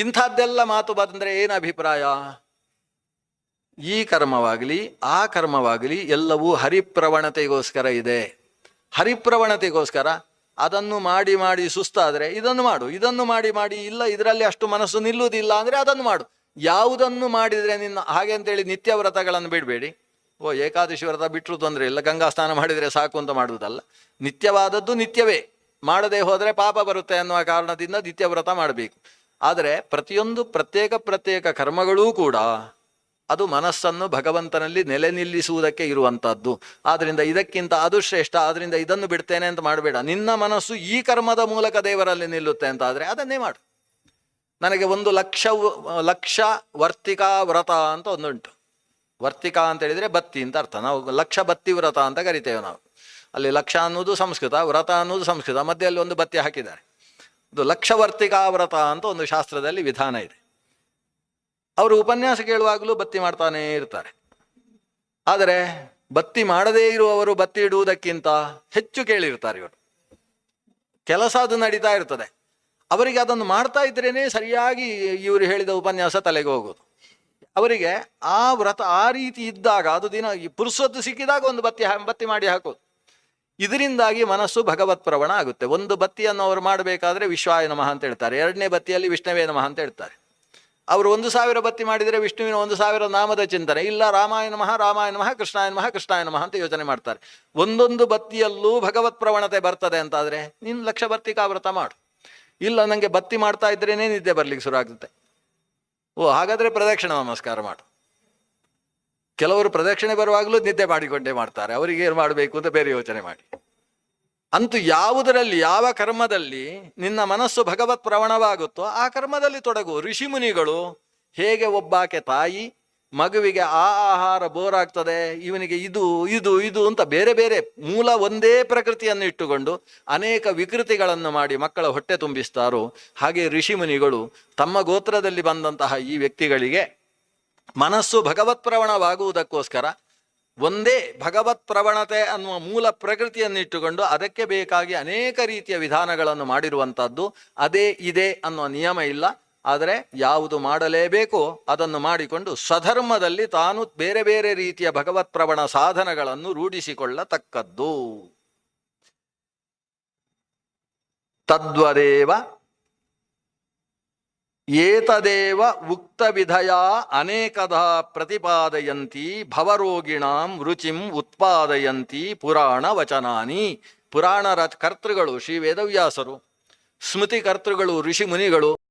ಇಂಥದ್ದೆಲ್ಲ ಮಾತು ಬಂದರೆ ಏನು ಅಭಿಪ್ರಾಯ? ಈ ಕರ್ಮವಾಗಲಿ ಆ ಕರ್ಮವಾಗಲಿ ಎಲ್ಲವೂ ಹರಿಪ್ರವಣತೆಗೋಸ್ಕರ ಇದೆ. ಹರಿಪ್ರವಣತೆಗೋಸ್ಕರ ಅದನ್ನು ಮಾಡಿ ಮಾಡಿ ಸುಸ್ತಾದರೆ ಇದನ್ನು ಮಾಡು, ಇದನ್ನು ಮಾಡಿ ಮಾಡಿ ಇಲ್ಲ ಇದರಲ್ಲಿ ಅಷ್ಟು ಮನಸ್ಸು ನಿಲ್ಲುವುದಿಲ್ಲ ಅಂದರೆ ಅದನ್ನು ಮಾಡು. ಯಾವುದನ್ನು ಮಾಡಿದರೆ ನಿನ್ನ ಹಾಗೆ ಅಂತೇಳಿ ನಿತ್ಯ ವ್ರತಗಳನ್ನು ಬಿಡಬೇಡಿ. ಏಕಾದಶಿ ವ್ರತ ಬಿಟ್ಟರು ತೊಂದರೆ ಇಲ್ಲ, ಗಂಗಾ ಸ್ನಾನ ಮಾಡಿದರೆ ಸಾಕು ಅಂತ ಮಾಡುವುದಲ್ಲ. ನಿತ್ಯವಾದದ್ದು ನಿತ್ಯವೇ, ಮಾಡದೆ ಹೋದರೆ ಪಾಪ ಬರುತ್ತೆ ಅನ್ನುವ ಕಾರಣದಿಂದ ನಿತ್ಯ ವ್ರತ ಮಾಡಬೇಕು. ಆದರೆ ಪ್ರತಿಯೊಂದು ಪ್ರತ್ಯೇಕ ಕರ್ಮಗಳೂ ಕೂಡ ಅದು ಮನಸ್ಸನ್ನು ಭಗವಂತನಲ್ಲಿ ನೆಲೆ ನಿಲ್ಲಿಸುವುದಕ್ಕೆ ಇರುವಂಥದ್ದು. ಆದ್ದರಿಂದ ಇದಕ್ಕಿಂತ ಅದು ಶ್ರೇಷ್ಠ, ಆದ್ದರಿಂದ ಇದನ್ನು ಬಿಡ್ತೇನೆ ಅಂತ ಮಾಡಬೇಡ. ನಿನ್ನ ಮನಸ್ಸು ಈ ಕರ್ಮದ ಮೂಲಕ ದೇವರಲ್ಲಿ ನಿಲ್ಲುತ್ತೆ ಅಂತ ಆದರೆ ಅದನ್ನೇ ಮಾಡು. ನನಗೆ 1,00,000 ವರ್ತಿಕಾ ವ್ರತ ಅಂತ ಒಂದುಂಟು. ವರ್ತಿಕಾ ಅಂತ ಹೇಳಿದರೆ ಬತ್ತಿ ಅಂತ ಅರ್ಥ. ನಾವು 1,00,000 ಬತ್ತಿ ವ್ರತ ಅಂತ ಕರಿತೇವೆ ನಾವು. ಅಲ್ಲಿ 1,00,000 ಅನ್ನೋದು ಸಂಸ್ಕೃತ, ವ್ರತ ಅನ್ನೋದು ಸಂಸ್ಕೃತ, ಮಧ್ಯದಲ್ಲಿ ಒಂದು ಬತ್ತಿ ಹಾಕಿದ್ದಾರೆ. ಇದು 1,00,000 ವರ್ತಿಕಾ ವ್ರತ ಅಂತ ಒಂದು ಶಾಸ್ತ್ರದಲ್ಲಿ ವಿಧಾನ ಇದೆ. ಅವರು ಉಪನ್ಯಾಸ ಕೇಳುವಾಗಲೂ ಬತ್ತಿ ಮಾಡ್ತಾನೇ ಇರ್ತಾರೆ. ಆದರೆ ಬತ್ತಿ ಮಾಡದೇ ಇರುವವರು ಬತ್ತಿ ಇಡುವುದಕ್ಕಿಂತ ಹೆಚ್ಚು ಕೇಳಿರ್ತಾರೆ. ಇವರು ಕೆಲಸ ಅದು ನಡೀತಾ ಇರ್ತದೆ, ಅವರಿಗೆ ಅದನ್ನು ಮಾಡ್ತಾ ಇದ್ರೇನೆ ಸರಿಯಾಗಿ ಇವರು ಹೇಳಿದ ಉಪನ್ಯಾಸ ತಲೆಗೆ ಹೋಗೋದು. ಅವರಿಗೆ ಆ ವ್ರತ ಆ ರೀತಿ ಇದ್ದಾಗ ಅದು ದಿನ ಪುರುಸೊತ್ತು ಸಿಕ್ಕಿದಾಗ ಒಂದು ಬತ್ತಿ ಮಾಡಿ ಹಾಕೋದು. ಇದರಿಂದಾಗಿ ಮನಸ್ಸು ಭಗವತ್ ಪ್ರವಣ ಆಗುತ್ತೆ. ಒಂದು ಬತ್ತಿಯನ್ನು ಅವರು ಮಾಡಬೇಕಾದ್ರೆ ವಿಶ್ವಾಯ ನಮಃ ಅಂತ ಹೇಳ್ತಾರೆ, 2ನೇ ಬತ್ತಿಯಲ್ಲಿ ವಿಷ್ಣುವೇ ನಮಃ ಅಂತ ಹೇಳ್ತಾರೆ. ಅವರು 1,000 ಬತ್ತಿ ಮಾಡಿದರೆ ವಿಷ್ಣುವಿನ 1,000 ನಾಮದ ಚಿಂತನೆ ಇಲ್ಲ, ರಾಮಾಯ ನಮಃ ರಾಮಾಯ ನಮಃ ಕೃಷ್ಣಾಯ ನಮಃ ಕೃಷ್ಣಾಯ ನಮಃ ಅಂತ ಯೋಚನೆ ಮಾಡ್ತಾರೆ. ಒಂದೊಂದು ಬತ್ತಿಯಲ್ಲೂ ಭಗವತ್ ಪ್ರವಣತೆ ಬರ್ತದೆ ಅಂತಾದರೆ ನೀನು 1,00,000 ವರ್ತಿಕಾ ವ್ರತ ಮಾಡು. ಇಲ್ಲ ನನಗೆ ಬತ್ತಿ ಮಾಡ್ತಾ ಇದ್ರೇನೆ ನಿದ್ದೆ ಬರ್ಲಿಕ್ಕೆ ಶುರು ಆಗುತ್ತೆ. ಹಾಗಾದರೆ ಪ್ರದಕ್ಷಿಣೆ ನಮಸ್ಕಾರ ಮಾಡು. ಕೆಲವರು ಪ್ರದಕ್ಷಿಣೆ ಬರುವಾಗಲೂ ನಿದ್ದೆ ಮಾಡಿಕೊಂಡೇ ಮಾಡ್ತಾರೆ, ಅವರಿಗೆ ಏನು ಮಾಡಬೇಕು ಅಂತ ಬೇರೆ ಯೋಚನೆ ಮಾಡಿ. ಅಂತೂ ಯಾವುದರಲ್ಲಿ ಯಾವ ಕರ್ಮದಲ್ಲಿ ನಿನ್ನ ಮನಸ್ಸು ಭಗವತ್ ಪ್ರವಣವಾಗುತ್ತೋ ಆ ಕರ್ಮದಲ್ಲಿ ತೊಡಗು. ಋಷಿಮುನಿಗಳು ಹೇಗೆ ಒಬ್ಬಾಕೆ ತಾಯಿ ಮಗುವಿಗೆ ಆಹಾರ ಬೋರಾಗ್ತದೆ, ಇವನಿಗೆ ಇದು ಇದು ಇದು ಅಂತ ಬೇರೆ ಬೇರೆ ಮೂಲ ಒಂದೇ ಪ್ರಕೃತಿಯನ್ನು ಇಟ್ಟುಕೊಂಡು ಅನೇಕ ವಿಕೃತಿಗಳನ್ನು ಮಾಡಿ ಮಕ್ಕಳ ಹೊಟ್ಟೆ ತುಂಬಿಸ್ತಾರೋ, ಹಾಗೆ ಋಷಿಮುನಿಗಳು ತಮ್ಮ ಗೋತ್ರದಲ್ಲಿ ಬಂದಂತಹ ಈ ವ್ಯಕ್ತಿಗಳಿಗೆ ಮನಸ್ಸು ಭಗವತ್ ಪ್ರವಣವಾಗುವುದಕ್ಕೋಸ್ಕರ ಒಂದೇ ಭಗವತ್ ಪ್ರವಣತೆ ಅನ್ನುವ ಮೂಲ ಪ್ರಕೃತಿಯನ್ನಿಟ್ಟುಕೊಂಡು ಅದಕ್ಕೆ ಬೇಕಾಗಿ ಅನೇಕ ರೀತಿಯ ವಿಧಾನಗಳನ್ನು ಮಾಡಿರುವಂಥದ್ದು. ಅದೇ ಇದೆ ಅನ್ನುವ ನಿಯಮ ಇಲ್ಲ. ಆದರೆ ಯಾವುದು ಮಾಡಲೇಬೇಕೋ ಅದನ್ನು ಮಾಡಿಕೊಂಡು ಸ್ವಧರ್ಮದಲ್ಲಿ ತಾನು ಬೇರೆ ಬೇರೆ ರೀತಿಯ ಭಗವತ್ ಪ್ರವಣ ಸಾಧನಗಳನ್ನು ರೂಢಿಸಿಕೊಳ್ಳತಕ್ಕದ್ದು. ತದ್ವದೇವ ಏತದೇವ ಉಕ್ತ ವಿಧಯ ಅನೇಕದಾ ಪ್ರತಿಪಾದಯಂತಿ ಭವರೋಗಿಣಾಂ ರುಚಿಂ ಉತ್ಪಾದಯಂತಿ ಪುರಾಣ ವಚನಾನಿ. ಪುರಾಣ ಕರ್ತೃಗಳು ಶ್ರೀ ವೇದವ್ಯಾಸರು, ಸ್ಮೃತಿ ಕರ್ತೃಗಳು ಋಷಿ ಮುನಿಗಳು